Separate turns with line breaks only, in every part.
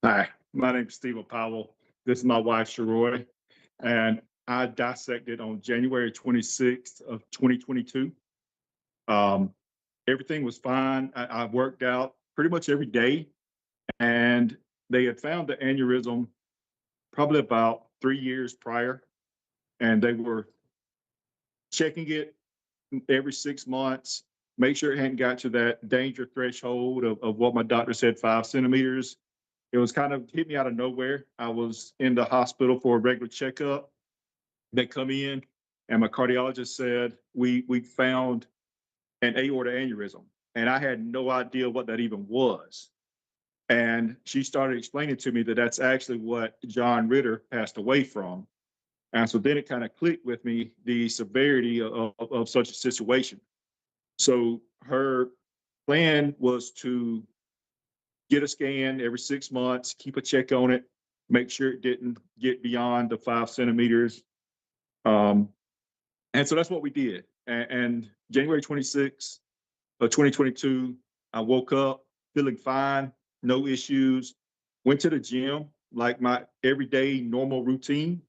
Hi, my name's Stephen Powell. This is my wife, Sharoy, and I dissected on January 26th of 2022. Um, Everything was fine. I worked out pretty much every day, and they had found the aneurysm probably about 3 years prior, and they were checking it every 6 months, make sure it hadn't got to that danger threshold of what my doctor said, 5 centimeters. It was kind of hit me out of nowhere. I was in the hospital for a regular checkup. They come in, and my cardiologist said, we found an aortic aneurysm. And I had no idea what that even was. And she started explaining to me that that's actually what John Ritter passed away from. And so then it kind of clicked with me the severity of such a situation. So her plan was to get a scan every 6 months, keep a check on it, make sure it didn't get beyond the 5 centimeters. Um, and so that's what we did. And January 26th of 2022, I woke up feeling fine, no issues, went to the gym like my everyday normal routine.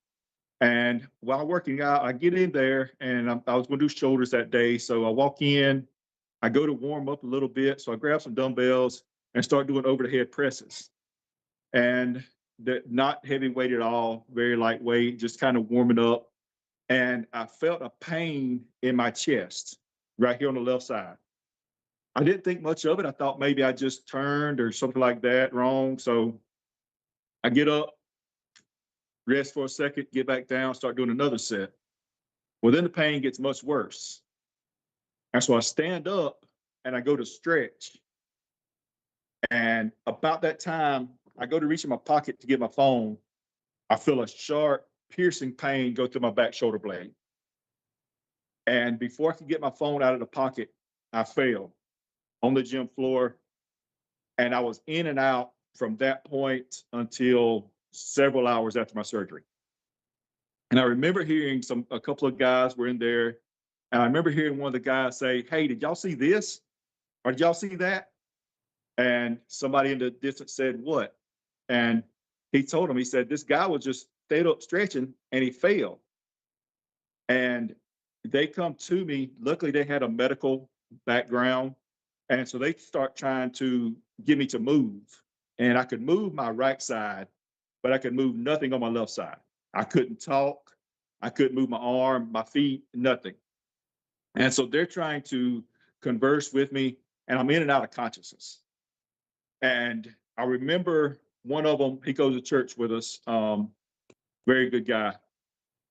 And while working out, I get in there and I was going to do shoulders that day. So I walk in, I go to warm up a little bit. So I grab some dumbbells and start doing over the head presses. And not heavy weight at all, very lightweight, just kind of warming up. And I felt a pain in my chest right here on the left side. I didn't think much of it. I thought maybe I just turned or something like that wrong. So I get up, rest for a second, get back down, start doing another set. Well, then the pain gets much worse. And so I stand up and I go to stretch. And about that time, I go to reach in my pocket to get my phone. I feel a sharp, piercing pain go through my back shoulder blade. And before I could get my phone out of the pocket, I fell on the gym floor. And I was in and out from that point until several hours after my surgery. And I remember hearing a couple of guys were in there. And I remember hearing one of the guys say, "Hey, did y'all see this? Or did y'all see that?" And somebody in the distance said, "What?" And he told him, he said, "This guy was just stayed up stretching and he fell." And they come to me. Luckily, they had a medical background. And so they start trying to get me to move. And I could move my right side, but I could move nothing on my left side. I couldn't talk. I couldn't move my arm, my feet, nothing. And so they're trying to converse with me, and I'm in and out of consciousness. And I remember one of them, he goes to church with us, very good guy.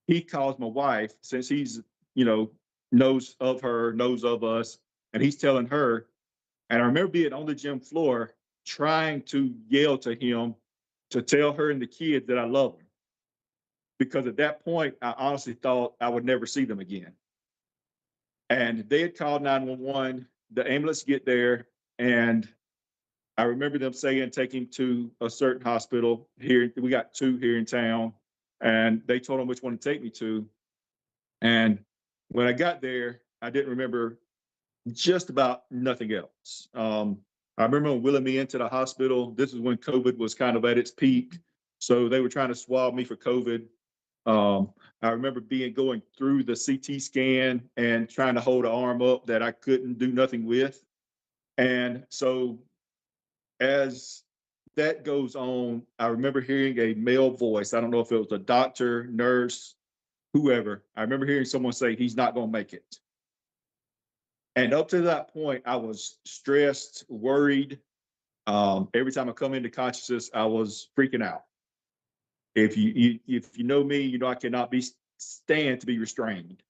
He calls my wife since he's, you know, knows of her, knows of us, and he's telling her. And I remember being on the gym floor trying to yell to him to tell her and the kids that I love them. Because at that point, I honestly thought I would never see them again. And they had called 911. The ambulance get there, and I remember them saying, take him to a certain hospital here. We got two here in town, and they told him which one to take me to. And when I got there, I didn't remember just about nothing else. I remember wheeling me into the hospital. This is when COVID was kind of at its peak. So they were trying to swab me for COVID. I remember going through the CT scan and trying to hold an arm up that I couldn't do nothing with. And so as that goes on, I remember hearing a male voice. I don't know if it was a doctor, nurse, whoever. I remember hearing someone say, "He's not going to make it." And up to that point, I was stressed, worried. Every time I come into consciousness, I was freaking out. If you know me, you know I cannot stand to be restrained.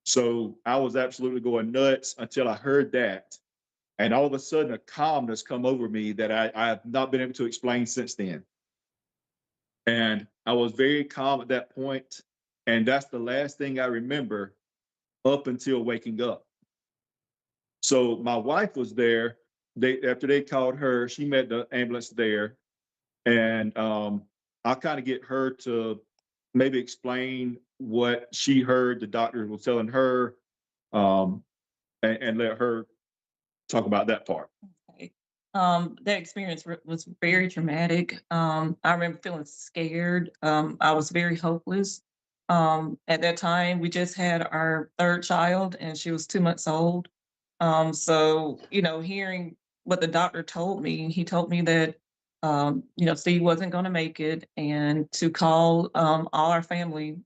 So I was absolutely going nuts until I heard that. And all of a sudden, a calmness come over me that I have not been able to explain since then. And I was very calm at that point. And that's the last thing I remember up until waking up. So my wife was there. After they called her, she met the ambulance there. And I'll kind of get her to maybe explain what she heard the doctor was telling her, and let her talk about that part.
Okay. That experience was very traumatic. I remember feeling scared. I was very hopeless. At that time, we just had our third child, and she was 2 months old. So, hearing what the doctor told me, he told me that, Steve wasn't going to make it, and to call all our family,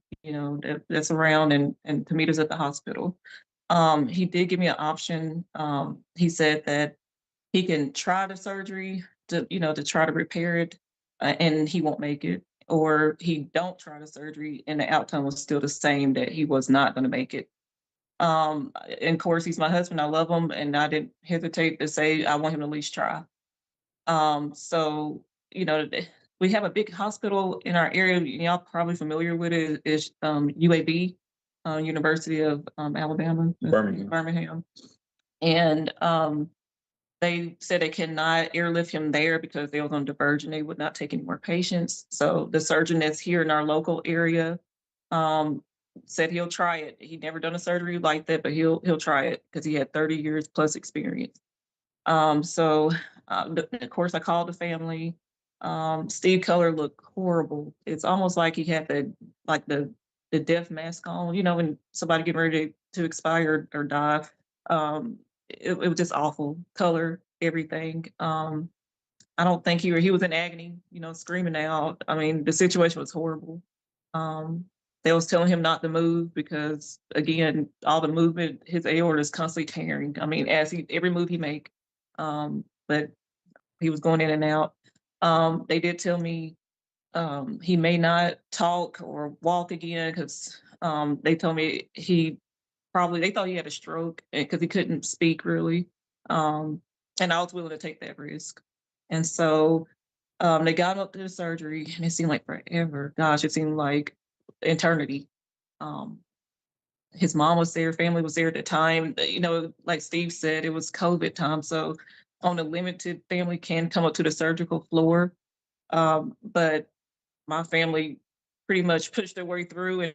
that's around, and to meet us at the hospital. He did give me an option. He said that he can try the surgery to try to repair it, and he won't make it, or he don't try the surgery and the outcome was still the same, that he was not going to make it. And of course, he's my husband. I love him, and I didn't hesitate to say I want him to at least try. So we have a big hospital in our area. Y'all probably familiar with it. Is UAB, University of Alabama,
Birmingham.
Birmingham, and they said they cannot airlift him there because they was on diverge and they would not take any more patients. So the surgeon that's here in our local area um, said he'll try it. He'd never done a surgery like that, but he'll try it because he had 30 years plus experience. So of course I called the family. Steve Color looked horrible. It's almost like he had the death mask on, when somebody getting ready to expire or die. It was just awful. Color, everything. I don't think he was in agony, screaming out. I mean, the situation was horrible. Um, they was telling him not to move because, again, all the movement, his aorta is constantly tearing. I mean, every move he make, but he was going in and out. They did tell me he may not talk or walk again because they told me they thought he had a stroke because he couldn't speak really. Um, and I was willing to take that risk. And so they got him up to the surgery, and it seemed like forever. Gosh, it seemed like eternity. Um, his mom was there, family was there at the time. Like Steve said, it was COVID time. So on a limited, family can come up to the surgical floor. But my family pretty much pushed their way through, and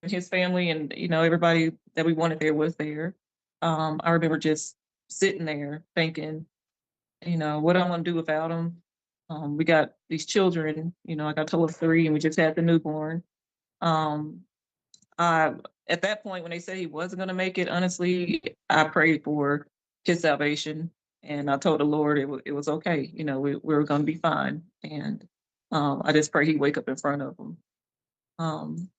his family and everybody that we wanted there was there. I remember just sitting there thinking, what I'm gonna do without him. We got these children, I got a total of three, and we just had the newborn. Um, I At that point when they said he wasn't gonna make it, honestly, I prayed for his salvation, and I told the Lord it was okay. We were gonna be fine, and I just pray he wake up in front of him. Um,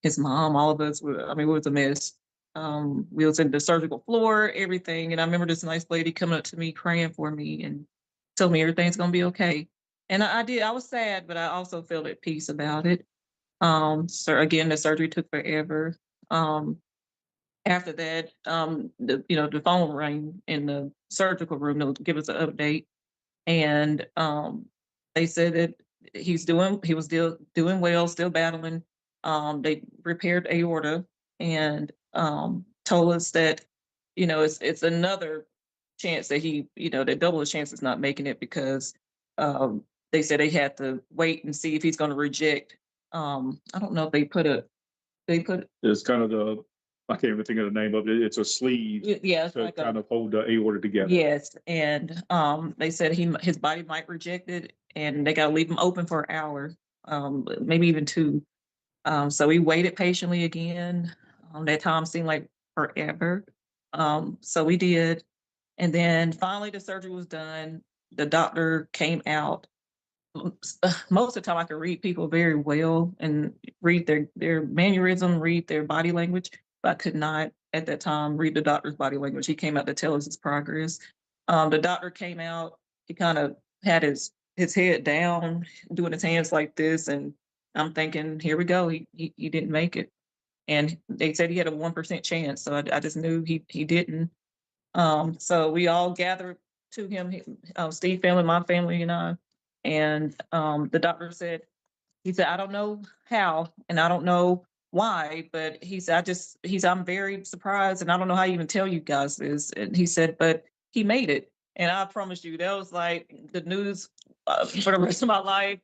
his mom, all of us were, I mean, it was a mess. We was in the surgical floor, everything. And I remember this nice lady coming up to me, praying for me and told me everything's gonna be okay. And I did, I was sad, but I also felt at peace about it. So again, the surgery took forever. Um, After that, the phone rang in the surgical room to give us an update. And they said that he was still doing well, still battling. They repaired aorta and told us that it's another chance that that double the chance is not making it because um, they said they had to wait and see if he's going to reject. I don't know if they put
It's kind of I can't even think of the name of it. It's a sleeve
yeah, it's
to
like
kind of hold the aorta together.
yes, and they said his body might reject it, and they got to leave him open for an hour, maybe even two. So we waited patiently again. That time seemed like forever. So we did, and then finally the surgery was done. The doctor came out. Most of the time, I could read people very well and read their mannerism, read their body language, but I could not at that time read the doctor's body language. He came out to tell us his progress. The doctor came out. He kind of had his head down, doing his hands like this, and I'm thinking, here we go. He didn't make it, and they said he had a 1% chance. So I just knew he didn't. So we all gathered to him, Steve family, my family, and I. And the doctor said, he said, I don't know how, and I don't know why, but he said, I'm very surprised, and I don't know how to even tell you guys this. And he said, but he made it. And I promise you, that was like the news for the rest of my life.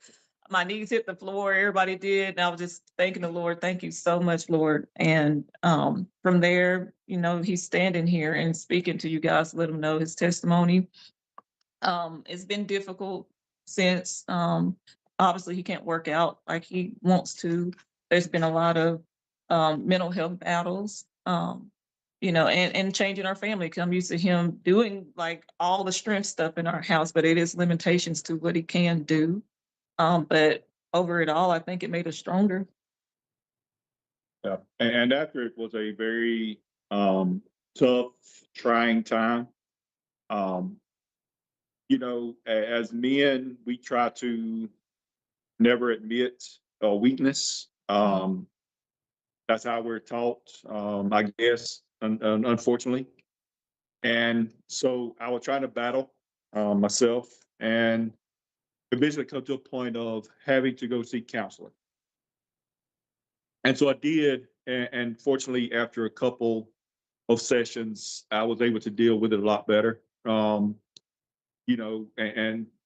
My knees hit the floor, everybody did. And I was just thanking the Lord. Thank you so much, Lord. And from there, he's standing here and speaking to you guys, let him know his testimony. It's been difficult since, obviously he can't work out like he wants to. There's been a lot of, mental health battles, and changing our family. 'Cause I'm used to him doing like all the strength stuff in our house, but it is limitations to what he can do. But over it all, I think it made us stronger.
Yeah. And after it was a very tough, trying time. Um, as men, we try to never admit a weakness. That's how we're taught, I guess, unfortunately. And so I was trying to battle myself and eventually come to a point of having to go seek counseling. And so I did. And fortunately, after a couple of sessions, I was able to deal with it a lot better. And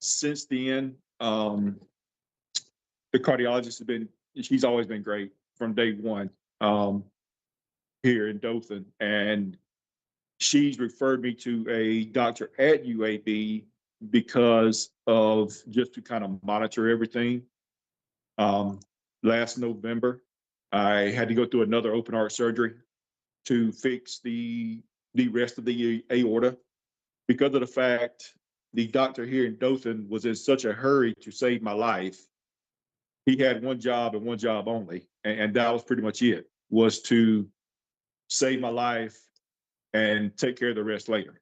since then, the cardiologist she's always been great from day one here in Dothan. And she's referred me to a doctor at UAB because of just to kind of monitor everything. Last November, I had to go through another open heart surgery to fix the rest of the aorta because of the fact the doctor here in Dothan was in such a hurry to save my life. He had one job and one job only, and that was pretty much it, was to save my life and take care of the rest later.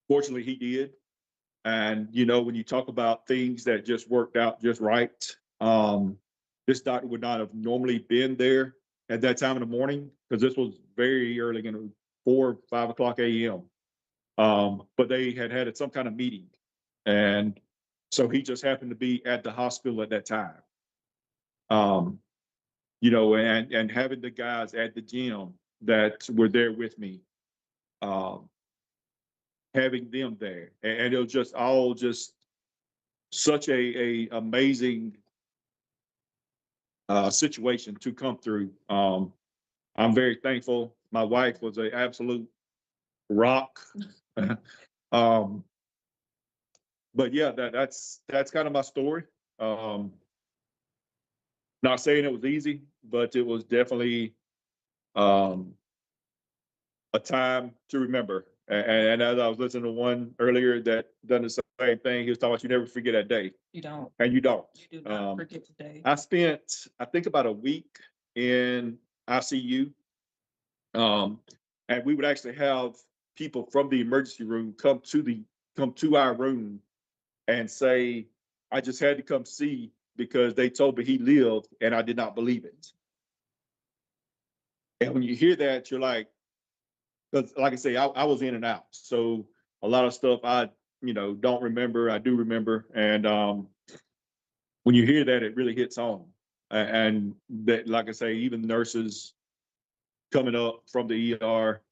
Fortunately, he did. And, when you talk about things that just worked out just right, this doctor would not have normally been there at that time in the morning because this was very early, 4, 5 o'clock a.m. But they had some kind of meeting. And so he just happened to be at the hospital at that time. And having the guys at the gym that were there with me, having them there, and it was just all just such a amazing situation to come through. I'm very thankful. My wife was an absolute rock. um, but yeah, that's kind of my story. Um, Not saying it was easy, but it was definitely um, a time to remember. And as I was listening to one earlier that done the same thing, he was talking about you never forget that day,
You don't.
and you don't.
You do not forget today.
I spent, I think, about a week in ICU, and we would actually have people from the emergency room come to our room and say, "I just had to come see because they told me he lived, and I did not believe it." And when you hear that, you're like, because like I say, I was in and out. So a lot of stuff I, don't remember, I do remember. And when you hear that, it really hits home. And that, like I say, even nurses coming up from the ER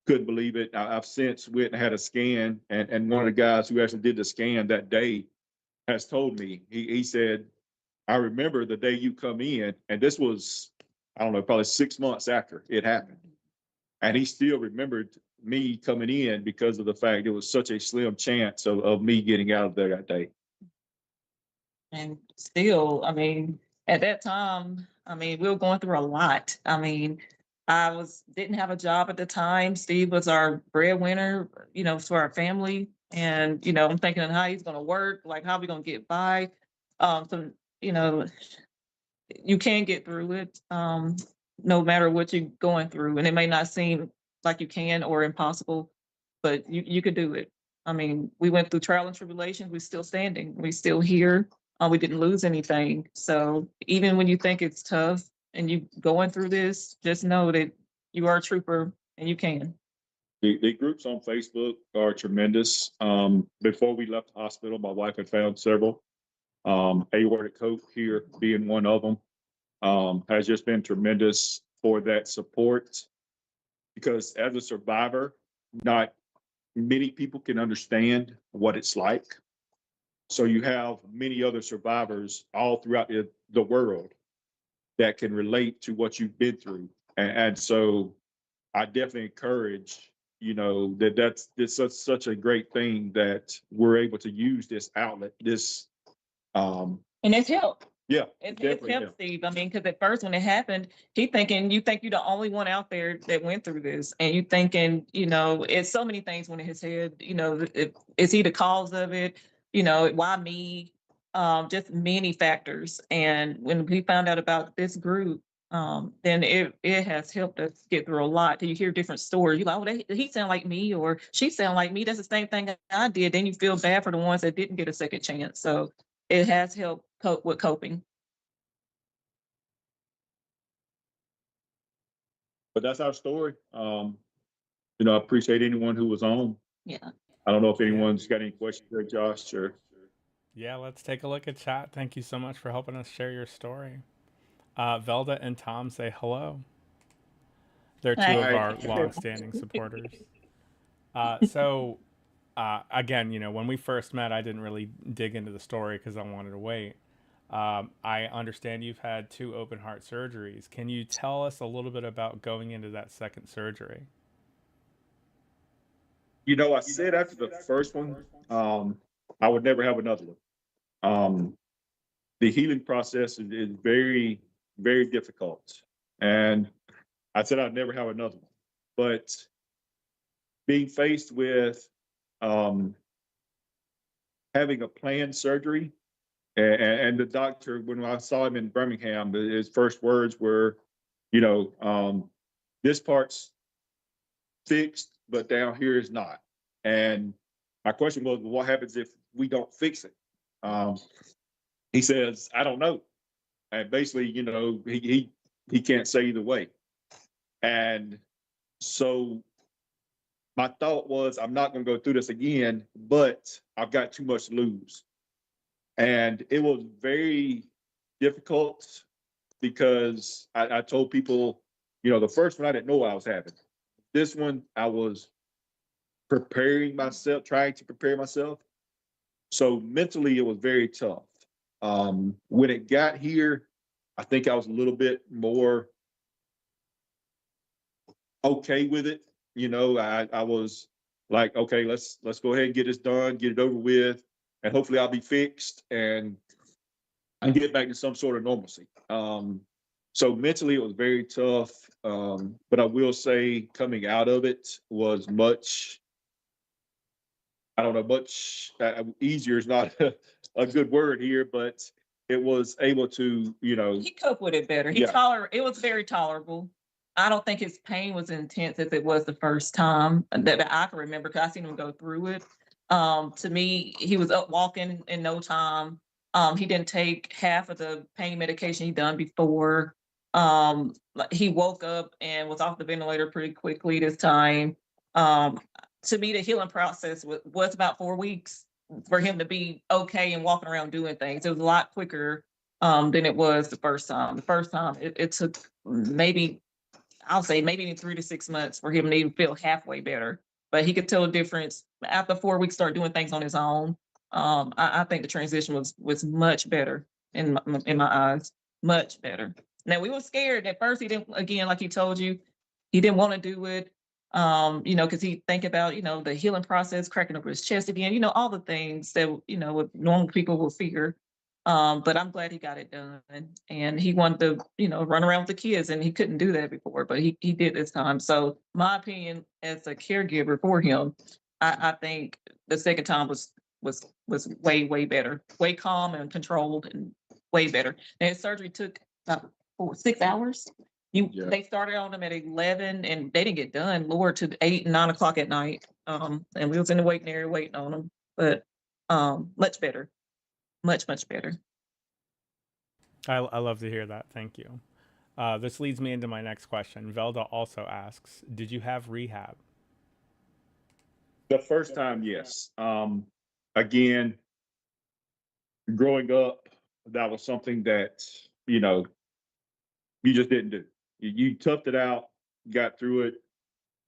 couldn't believe it. I've since went and had a scan, and one of the guys who actually did the scan that day has told me, he said, "I remember the day you come in," and this was, I don't know, probably 6 months after it happened. And he still remembered me coming in because of the fact it was such a slim chance of me getting out of there that day.
And still, at that time, we were going through a lot. I didn't have a job at the time. Steve was our breadwinner, for our family. And, I'm thinking of how he's gonna work, like how we gonna get by. So, you know, you can get through it, no matter what you're going through. And it may not seem like you can or impossible, but you could do it. We went through trial and tribulations. We're still standing. We're still here. We didn't lose anything. So even when you think it's tough and you going through this, just know that you are a trooper and you can.
The groups on Facebook are tremendous. Before we left the hospital, my wife had found several. Aortic Coach here being one of them, has just been tremendous for that support because as a survivor, not many people can understand what it's like. So you have many other survivors all throughout the world that can relate to what you've been through. And so I definitely encourage you know, that's such a great thing that we're able to use this outlet, this,
And it's helped.
yeah,
It's
definitely
helped
helped.
Steve. I mean, because at first when it happened, you think you're the only one out there that went through this, and you thinking, it's so many things went in his head. Is he the cause of it? Why me? Just many factors. And when we found out about this group, then it has helped us get through a lot. You hear different stories. You're like, oh, he sound like me, or she sound like me. That's the same thing I did. Then you feel bad for the ones that didn't get a second chance. So it has helped cope with coping.
But that's our story. I appreciate anyone who was on.
Yeah.
I don't know if anyone's got any questions there, Josh, or.
Yeah, let's take a look at chat. Thank you so much for helping us share your story. Velda and Tom say hello. They're two of our long-standing supporters. Again, when we first met, I didn't really dig into the story because I wanted to wait. I understand you've had 2 open heart surgeries. Can you tell us a little bit about going into that second surgery?
I said after the first one, I would never have another one. The healing process is very, very difficult. And I said I'd never have another one. But being faced with having a planned surgery, and the doctor, when I saw him in Birmingham, his first words were, this part's fixed, but down here is not. And my question was, well, what happens if we don't fix it? He says, I don't know. And basically, he can't say either way. And so my thought was, I'm not going to go through this again, but I've got too much to lose. And it was very difficult because I told people, the first one I didn't know what I was having. This one I was preparing myself, trying to prepare myself. So mentally it was very tough. When it got here, I think I was a little bit more okay with it. I was like, okay, let's go ahead and get this done, get it over with, and hopefully I'll be fixed and get back to some sort of normalcy. So mentally it was very tough. But I will say coming out of it was much, I don't know, much easier is not a good word here, but it was able to,
He coped with it better. It was very tolerable. I don't think his pain was intense as it was the first time that I can remember, because I seen him go through it. To me, he was up walking in no time. He didn't take half of the pain medication he'd done before. He woke up and was off the ventilator pretty quickly this time. To me, the healing process was about 4 weeks for him to be okay and walking around doing things. It was a lot quicker than it was the first time. The first time it took maybe 3 to 6 months for him to even feel halfway better. But he could tell a difference after 4 weeks, start doing things on his own. I think the transition was much better in my eyes, much better. Now we were scared at first. He didn't, again, like he told you, he didn't want to do it. Because he think about, the healing process, cracking over his chest again, all the things that, what normal people will fear. But I'm glad he got it done. And he wanted to, run around with the kids, and he couldn't do that before, but he did this time. So my opinion as a caregiver for him, I think the second time was way, way better, way calm and controlled and way better. Now his surgery took about 6 hours. They started on him at 11 and they didn't get done, Lord, to 8 and 9 o'clock at night. And we was in the waiting area waiting on him, but much better, much, much better.
I love to hear that. Thank you. This leads me into my next question. Velda also asks, did you have rehab?
The first time, yes. Again, growing up, that was something that, you just didn't do. You toughed it out, got through it,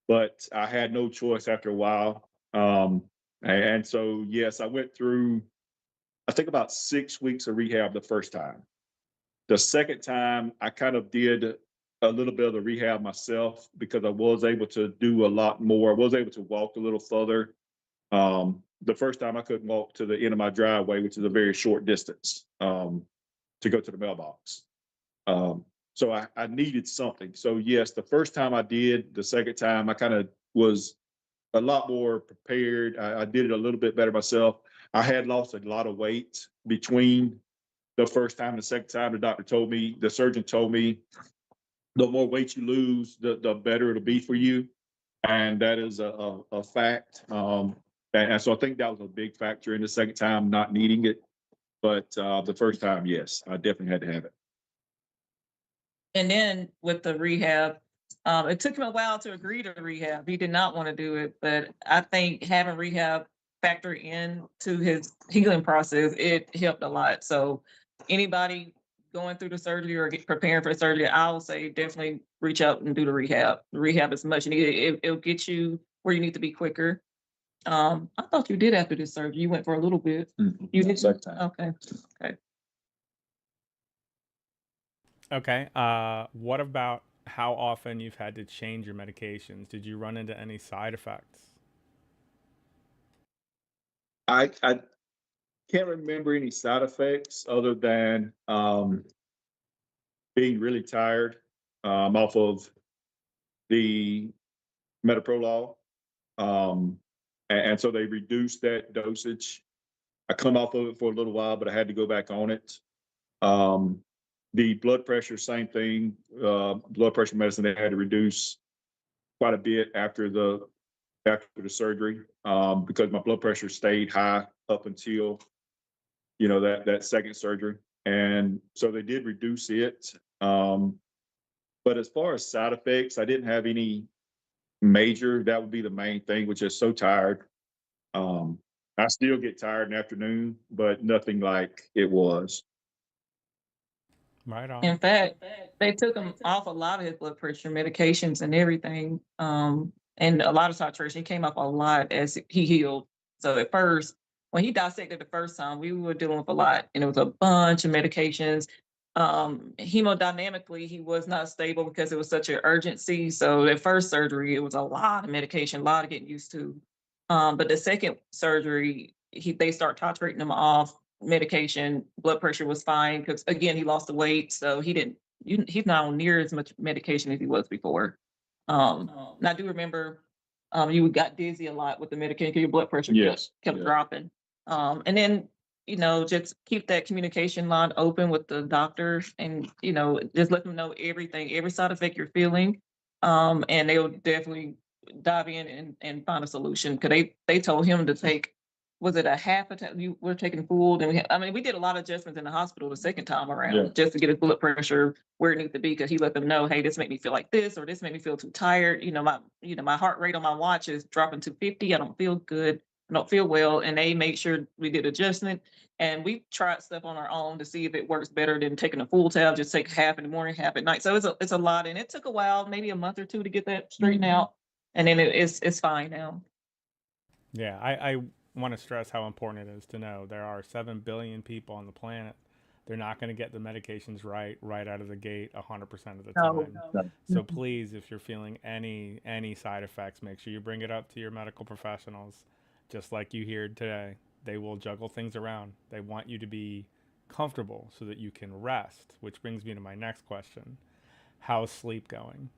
but I had no choice after a while. And so, yes, I went through, I think about 6 weeks of rehab the first time. The second time, I kind of did a little bit of the rehab myself because I was able to do a lot more. I was able to walk a little further. The first time I couldn't walk to the end of my driveway, which is a very short distance, to go to the mailbox. So I needed something. So yes, the first time I did, the second time I kind of was a lot more prepared. I did it a little bit better myself. I had lost a lot of weight between the first time and the second time. The surgeon told me, the more weight you lose, the better it'll be for you. And that is a fact. And so I think that was a big factor in the second time not needing it. But the first time, yes, I definitely had to have it.
And then with the rehab, it took him a while to agree to rehab. He did not want to do it, but I think having rehab factor into his healing process, it helped a lot. So anybody going through the surgery or preparing for the surgery, I would say definitely reach out and do the rehab. The rehab is much needed. It'll get you where you need to be quicker. I thought you did after this surgery. You went for a little bit. You did.
Second time.
Okay. Okay.
Okay. What about how often you've had to change your medications? Did you run into any side effects?
I can't remember any side effects other than being really tired off of the metoprolol. And so they reduced that dosage. I come off of it for a little while, but I had to go back on it. The blood pressure, same thing. Blood pressure medicine they had to reduce quite a bit after the surgery because my blood pressure stayed high up until that second surgery, and so they did reduce it. But as far as side effects, I didn't have any major. That would be the main thing, which is so tired. I still get tired in the afternoon, but nothing like it was.
Right on.
In fact, they took him off a lot of his blood pressure medications and everything, and a lot of titration. He came up a lot as he healed. So at first, when he dissected the first time, we were dealing with a lot, and it was a bunch of medications. Hemodynamically, he was not stable because it was such an urgency. So at first surgery, it was a lot of medication, a lot of getting used to. But the second surgery, they start titrating him off medication. Blood pressure was fine because again he lost the weight, so he's not on near as much medication as he was before. And I do remember you got dizzy a lot with the medication. Your blood pressure kept dropping. And then just keep that communication line open with the doctor, and just let them know everything, every side effect you're feeling, and they'll definitely dive in and find a solution, because they told him to take, was it a half a time? You were taking food, and we did a lot of adjustments in the hospital the second time around just to get his blood pressure where it needs to be, because he let them know, hey, this made me feel like this, or this made me feel too tired. My heart rate on my watch is dropping to 50. I don't feel good. I don't feel well. And they made sure we did adjustment, and we tried stuff on our own to see if it works better than taking a full tab. Just take half in the morning, half at night. So it's a lot, and it took a while, maybe a month or two, to get that straightened out, and then it's fine now.
Yeah, I want to stress how important it is to know there are 7 billion people on the planet. They're not going to get the medications right out of the gate 100% of the time.
No.
So please, if you're feeling any side effects, make sure you bring it up to your medical professionals. Just like you heard today, they will juggle things around. They want you to be comfortable so that you can rest, which brings me to my next question. How's sleep going?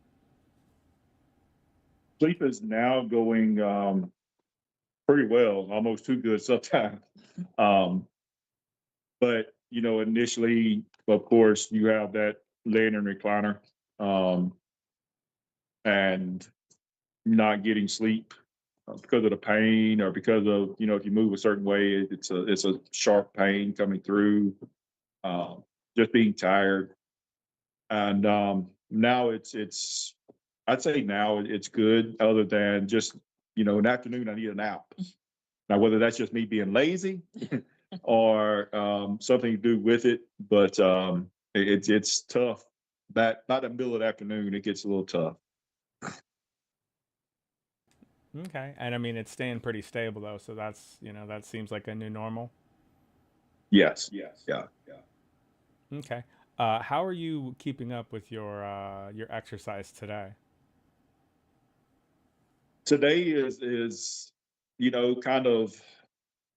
Sleep is now going pretty well, almost too good sometimes. But initially, of course, you have that laying in recliner, and not getting sleep because of the pain, or because of if you move a certain way, it's a sharp pain coming through. Just being tired, and now it's I'd say now it's good, other than just in the afternoon I need a nap. Now, whether that's just me being lazy or something to do with it, but it's tough. That not in the middle of the afternoon, it gets a little tough.
Okay, and it's staying pretty stable though, so that's that seems like a new normal.
Yes. Yeah.
Okay. How are you keeping up with your exercise today?
Today is, kind of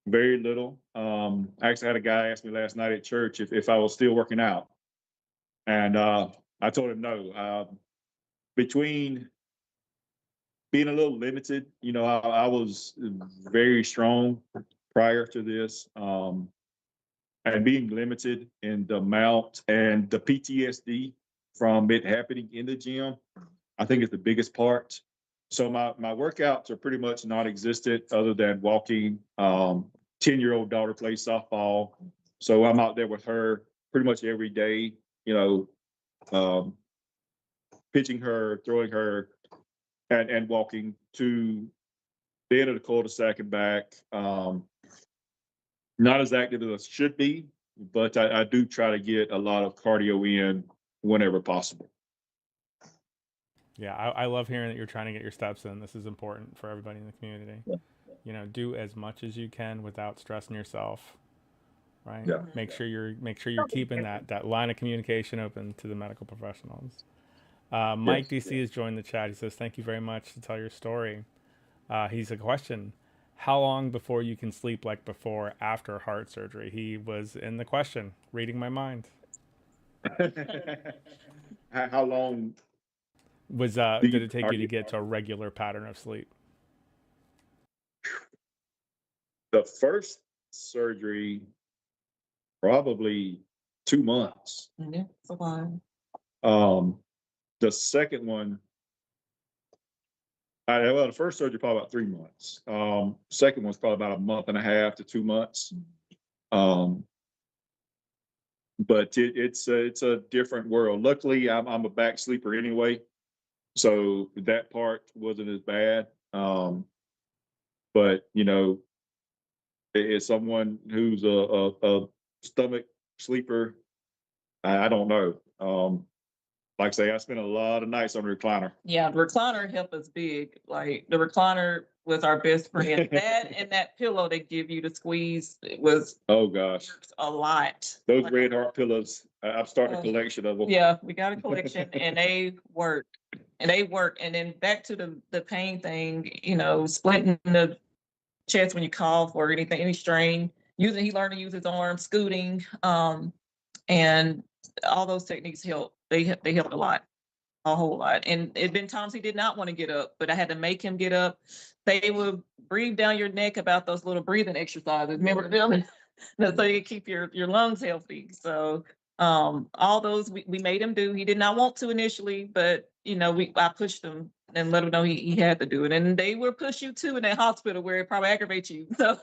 very little. I actually had a guy ask me last night at church if I was still working out. And I told him no. Between being a little limited, I was very strong prior to this. And being limited in the amount and the PTSD from it happening in the gym, I think is the biggest part. So my workouts are pretty much non-existent other than walking. 10-year-old daughter plays softball. So I'm out there with her pretty much every day, um, pitching her, throwing her, and walking to the end of the cul-de-sac and back. Not as active as I should be, but I do try to get a lot of cardio in whenever possible.
Yeah, I love hearing that you're trying to get your steps in. This is important for everybody in the community. Do as much as you can without stressing yourself. Right.
Yeah.
Make sure you're keeping that line of communication open to the medical professionals. Mike DC has joined the chat. He says, "Thank you very much to tell your story." He's a question. How long before you can sleep like before after heart surgery? He was in the question, reading my mind.
How long
Did it take you to get to a regular pattern of sleep?
The first surgery, probably 2 months.
Yeah, it's a while.
The second one, the first surgery probably about 3 months. Second one's probably about a month and a half to 2 months. But it's a different world. Luckily, I'm a back sleeper anyway, so that part wasn't as bad. But as someone who's a stomach sleeper, I don't know. Like I say, I spent a lot of nights on the recliner.
Yeah, the recliner helped us big. Like the recliner was our best friend. That and that pillow they give you to squeeze, it was
Oh gosh,
a lot.
those
Like,
red heart pillows. I'm starting a collection of them.
yeah, we got a collection and they work. And they work. And then back to the pain thing, splitting the chest when you cough or anything, any strain. He learned to use his arm, scooting, and all those techniques help. They helped a whole lot. And it'd been times he did not want to get up, but I had to make him get up. They would breathe down your neck about those little breathing exercises. Remember them? So you keep your lungs healthy. So all those we made him do. He did not want to initially, but I pushed him and let him know he had to do it. And they will push you too in that hospital where it probably aggravates you. So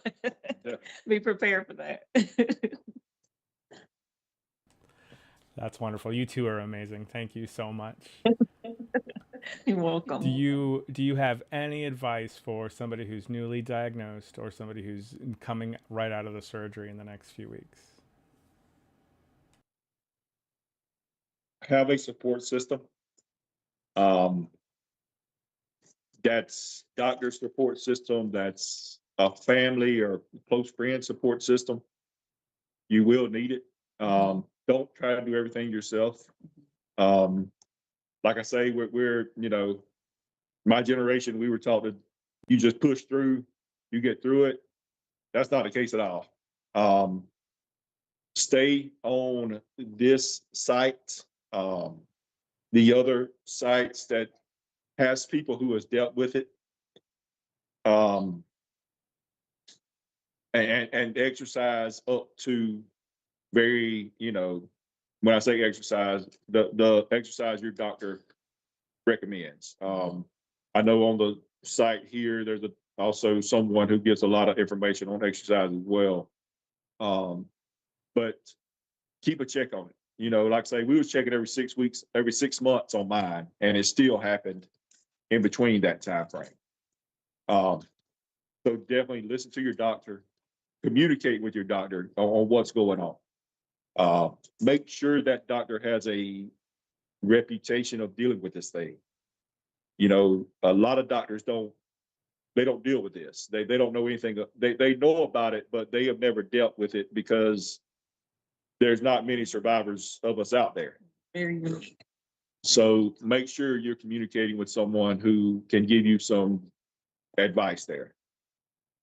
be prepared for that.
That's wonderful. You two are amazing. Thank you so much.
You're welcome.
Do you have any advice for somebody who's newly diagnosed or somebody who's coming right out of the surgery in the next few weeks?
Have a support system. That's doctor support system. That's a family or close friend support system. You will need it. Don't try to do everything yourself. Like I say, we're my generation, we were taught that you just push through, you get through it. That's not the case at all. Stay on this site, the other sites that has people who has dealt with it, and exercise up to very, when I say exercise, the exercise your doctor recommends. I know on the site here, there's also someone who gives a lot of information on exercise as well. But keep a check on it. Like I say, we was checking every 6 weeks, every 6 months on mine, and it still happened in between that time frame. So definitely listen to your doctor, communicate with your doctor on what's going on. Make sure that doctor has a reputation of dealing with this thing. A lot of doctors don't deal with this. They don't know anything. They know about it, but they have never dealt with it because there's not many survivors of us out there.
Very unique.
So make sure you're communicating with someone who can give you some advice there.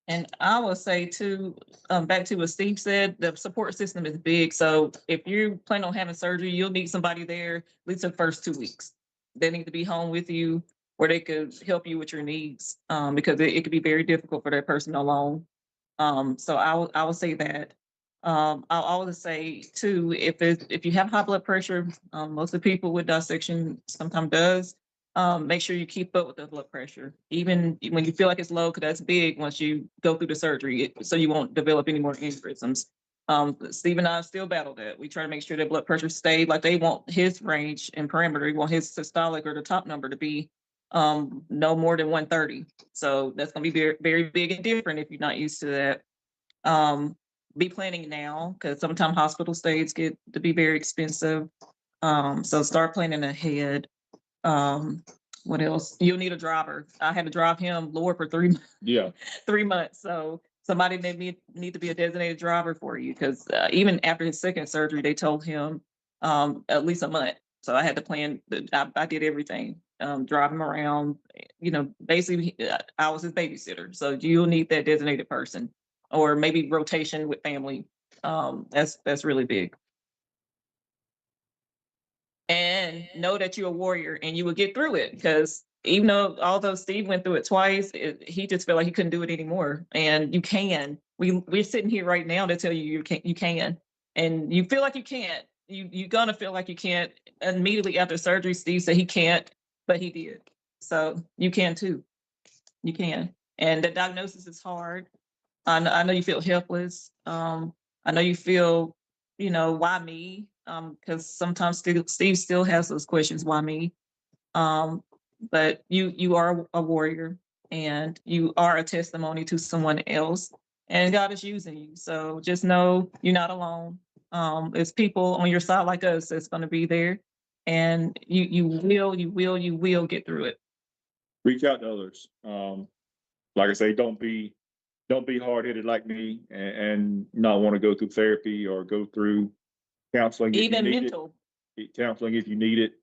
And I will say too, back to what Steve said, the support system is big. So if you plan on having surgery, you'll need somebody there at least the first 2 weeks. They need to be home with you where they could help you with your needs, because it could be very difficult for that person alone. So I will say that. I'll always say too, if you have high blood pressure, most of the people with dissection sometimes does. Make sure you keep up with the blood pressure, even when you feel like it's low, because that's big once you go through the surgery, so you won't develop any more aneurysms. Steve and I still battle that. We try to make sure that blood pressure stayed like they want his range and parameter. We want his systolic or the top number to be no more than 130. So that's going to be very, very big and different if you're not used to that. Be planning now, because sometimes hospital stays get to be very expensive. So start planning ahead. What else? You'll need a driver. I had to drive him lower for 3
Yeah.
3 months. So somebody need to be a designated driver for you, because even after his second surgery, they told him at least a month. So I had to plan. I did everything, drive him around. Basically, I was his babysitter. So you'll need that designated person, or maybe rotation with family. That's really big. And know that you're a warrior and you will get through it, because even though although Steve went through it twice, he just felt like he couldn't do it anymore. And you can. We're sitting here right now to tell you you can. And you feel like you can't. You're gonna feel like you can't. Immediately after surgery, Steve said he can't, but he did. So you can too. You can. And the diagnosis is hard. I know you feel helpless. I know you feel, why me? Because sometimes Steve still has those questions, why me? But you are a warrior, and you are a testimony to someone else, and God is using you. So just know you're not alone. There's people on your side like us that's going to be there, and you will get through it.
Reach out to others. Like I say, don't be hard-headed like me and not want to go through therapy or go through counseling.
Even mental.
Counseling if you need it.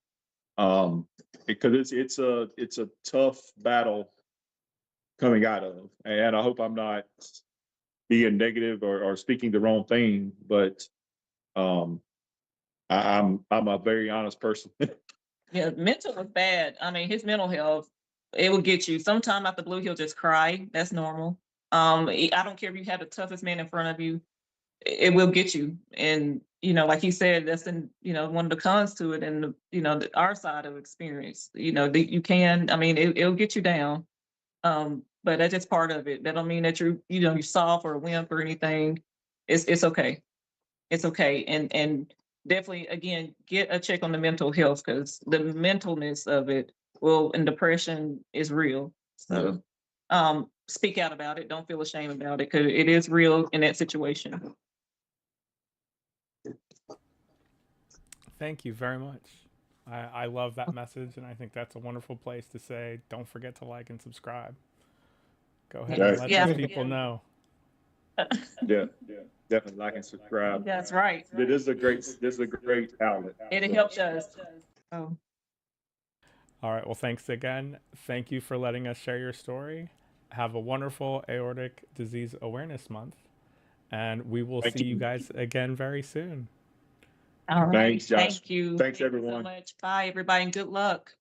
Because it's a tough battle coming out of, and I hope I'm not being negative or speaking the wrong thing, but I'm a very honest person.
Yeah, mental was bad. I mean, his mental health, it will get you. Sometime after blue, he'll just cry. That's normal. I don't care if you have the toughest man in front of you, it will get you. And, like he said, that's one of the cons to it, and, our side of experience, you can, I mean, it'll get you down. But that's just part of it. That don't mean that you're soft or a wimp or anything. It's okay. It's okay. And definitely, again, get a check on the mental health, because the mentalness of it and depression is real. So speak out about it. Don't feel ashamed about it, because it is real in that situation.
Thank you very much. I love that message, and I think that's a wonderful place to say, don't forget to like and subscribe. Go ahead and let those people know.
Yeah, definitely like and subscribe.
That's right.
This is a great outlet.
It helps us. Oh.
All right. Well, thanks again. Thank you for letting us share your story. Have a wonderful Aortic Disease Awareness Month, and we will see you guys again very soon.
All right.
Thanks, Josh.
Thank you.
Thanks, everyone.
Thank you so much. Bye, everybody, and good luck.